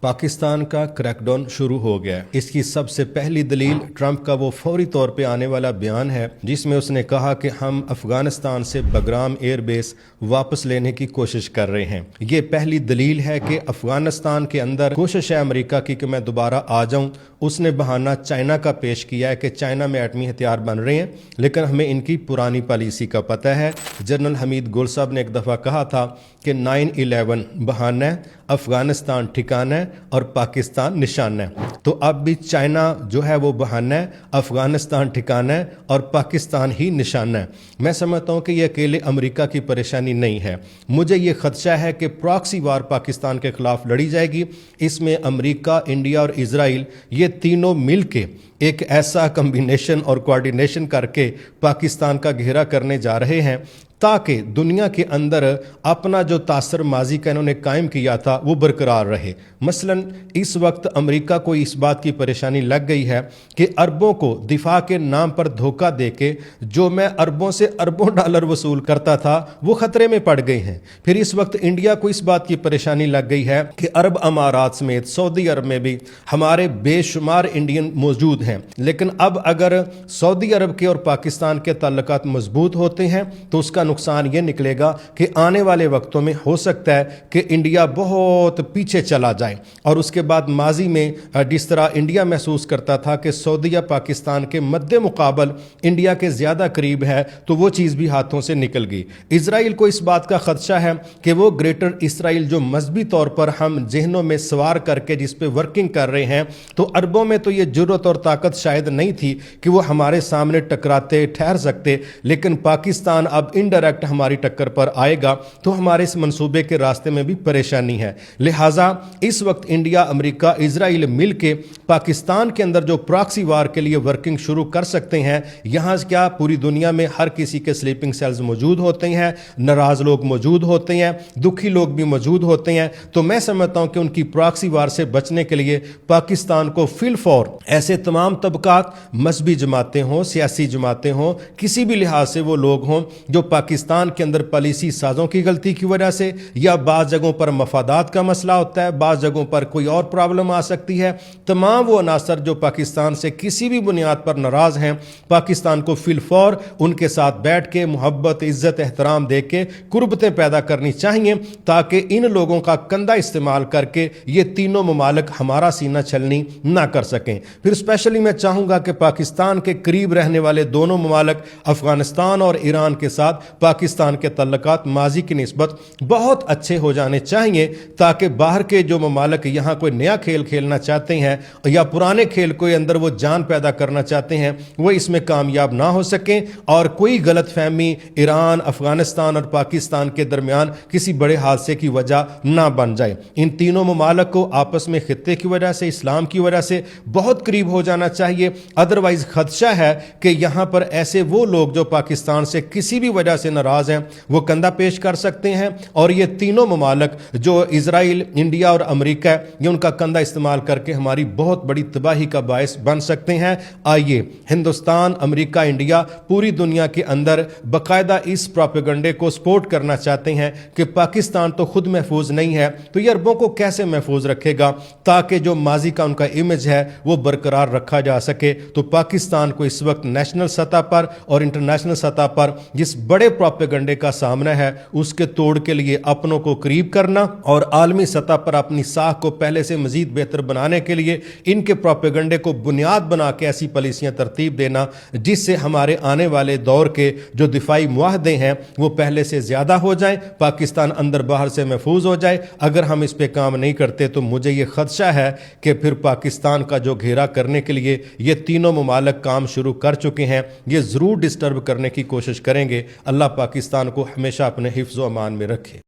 पाकिस्तान का क्रैकडाउन शुरू हो गया है। इसकी सबसे पहली दलील ट्रंप का वो फौरी तौर पे आने वाला बयान है जिसमें उसने कहा कि हम अफगानिस्तान से बगराम एयरबेस वापस लेने की कोशिश कर रहे हैं। ये पहली दलील है कि अफगानिस्तान के अंदर कोशिश है अमेरिका की कि मैं दोबारा आ जाऊं। उसने बहाना चाइना का पेश किया है कि चाइना में एटमी हथियार बन रहे हैं, लेकिन हमें इनकी पुरानी पॉलिसी का पता है। जनरल हमीद गुल साहब ने एक दफ़ा कहा था कि 9/11 बहाना है, अफगानिस्तान ठिकाना है और पाकिस्तान निशाना है। तो अब भी चाइना जो है वो बहाना है, अफगानिस्तान ठिकाना है और पाकिस्तान ही निशाना है। मैं समझता हूँ कि ये अकेले अमेरिका की परेशानी नहीं है। मुझे ये खदशा है कि प्रॉक्सी वार पाकिस्तान के खिलाफ लड़ी जाएगी। इसमें अमेरिका, इंडिया और इजराइल ये तीनों मिल के एक ऐसा कम्बिनेशन और कोऑर्डिनेशन करके पाकिस्तान का घेरा करने जा रहे हैं ताकि दुनिया के अंदर अपना जो तासर माजी का इन्होंने कायम किया था वो बरकरार रहे। मसलन इस वक्त अमेरिका को इस बात की परेशानी लग गई है कि अरबों को दिफा के नाम पर धोखा देके जो मैं अरबों से अरबों डॉलर वसूल करता था वो खतरे में पड़ गए हैं। फिर इस वक्त इंडिया को इस बात की परेशानी लग गई है कि अरब अमारात समेत सऊदी अरब में भी हमारे बेशुमार इंडियन मौजूद हैं, लेकिन अब अगर सऊदी अरब के और पाकिस्तान के ताल्लुकात मजबूत होते हैं तो उसका नुकसान ये निकलेगा कि आने वाले वक्तों में हो सकता है कि इंडिया बहुत पीछे चला जाए। और उसके बाद माजी में जिस तरह इंडिया महसूस करता था कि सऊदीया पाकिस्तान के मद्दे मुकाबल इंडिया के ज़्यादा करीब है, तो वो चीज़ भी हाथों से निकल गई। इजराइल को इस बात का खदशा है कि वो ग्रेटर इसराइल जो मजहबी तौर पर हम जहनों में सवार करके जिस पे वर्किंग कर रहे हैं, तो अरबों में तो ये जुर्रत और ताकत शायद नहीं थी कि वो हमारे सामने टकराते ठहर सकते, लेकिन पाकिस्तान अब इनडायरेक्ट हमारी टक्कर पर आएगा तो हमारे इस मंसूबे के रास्ते में भी परेशानी है। लिहाजा इस वक्त इंडिया, अमेरिका, इजराइल मिलके पाकिस्तान के अंदर जो प्रॉक्सी वार के लिए वर्किंग शुरू कर सकते हैं। यहाँ क्या पूरी दुनिया में हर किसी के स्लीपिंग सेल्स मौजूद होते हैं, नाराज लोग मौजूद होते हैं, दुखी लोग भी मौजूद होते हैं। तो मैं समझता हूँ कि उनकी प्रॉक्सी वार से बचने के लिए पाकिस्तान को फिल फॉर ऐसे तमाम तबकात, मजहबी जमातें हों, सियासी जमातें हों, किसी भी लिहाज से वो लोग हों जो पाकिस्तान के अंदर पॉलिसी साजों की गलती की वजह से या बाज़ जगहों पर मफादात का मसला होता है, बाज़ जगहों पर कोई और प्रॉब्लम आ सकती है, तमाम वो अनासर जो पाकिस्तान से किसी भी बुनियाद पर नाराज़ हैं, पाकिस्तान को फिल फॉर उनके साथ बैठ के मोहब्बत, इज्जत, एहतराम दे के कुर्बतें पैदा करनी चाहिए ताकि इन लोगों का कंधा इस्तेमाल करके ये तीनों ममालिक हमारा सीना छलनी ना कर सकें। फिर स्पेशली मैं चाहूँगा कि पाकिस्तान के करीब रहने वाले दोनों ममालिक अफगानिस्तान और ईरान के साथ पाकिस्तान के तल्लकात माजी की निस्बत बहुत अच्छे हो जाने चाहिए ताकि बाहर के जो ममालिक यहाँ कोई नया खेल खेलना चाहते हैं या पुराने खेल के अंदर वो जान पैदा करना चाहते हैं वो इसमें कामयाब ना हो सकें और कोई गलत फहमी ईरान, अफगानिस्तान और पाकिस्तान के दरमियान किसी बड़े हादसे की वजह ना बन जाए। इन तीनों ममालिक को आपस में खित्ते की वजह से, इस्लाम की वजह से बहुत करीब हो जाना चाहिए। अदरवाइज खदशा है कि यहाँ पर ऐसे वो लोग जो पाकिस्तान से किसी भी वजह से नाराज हैं वो कंधा पेश कर सकते हैं और ये तीनों ममालिक जो इजराइल, इंडिया और अमेरिका है, ये उनका कंधा इस्तेमाल करके हमारी बहुत बड़ी तबाही का बायस बन सकते हैं। आइए हिंदुस्तान, अमेरिका, इंडिया पूरी दुनिया के अंदर बाकायदा इस प्रोपेगेंडे को सपोर्ट करना चाहते हैं कि पाकिस्तान तो खुद महफूज नहीं है तो ये अरबों को कैसे महफूज रखेगा ताकि जो माजी का उनका इमेज है वो बरकरार रखा जा सके। तो पाकिस्तान को इस वक्त नेशनल सतह पर और इंटरनेशनल सतह पर जिस बड़े प्रोपेगेंडे का सामना है उसके तोड़ के लिए अपनों को करीब करना और आलमी सतह पर अपनी साख को पहले से मजीद बेहतर बनाने के लिए इनके प्रोपेगेंडे को बुनियाद बना के ऐसी पॉलिसियां तरतीब देना जिससे हमारे आने वाले दौर के जो दिफाई मुआहदे हैं वो पहले से ज्यादा हो जाएं, पाकिस्तान अंदर बाहर से महफूज हो जाए। अगर हम इस पे काम नहीं करते तो मुझे ये खदशा है कि फिर पाकिस्तान का जो घेरा करने के लिए ये तीनों ममालिक काम शुरू कर चुके हैं, ये जरूर डिस्टर्ब करने की कोशिश करेंगे। अल्लाह पाकिस्तान को हमेशा अपने हिफ्ज़ व अमान में रखे।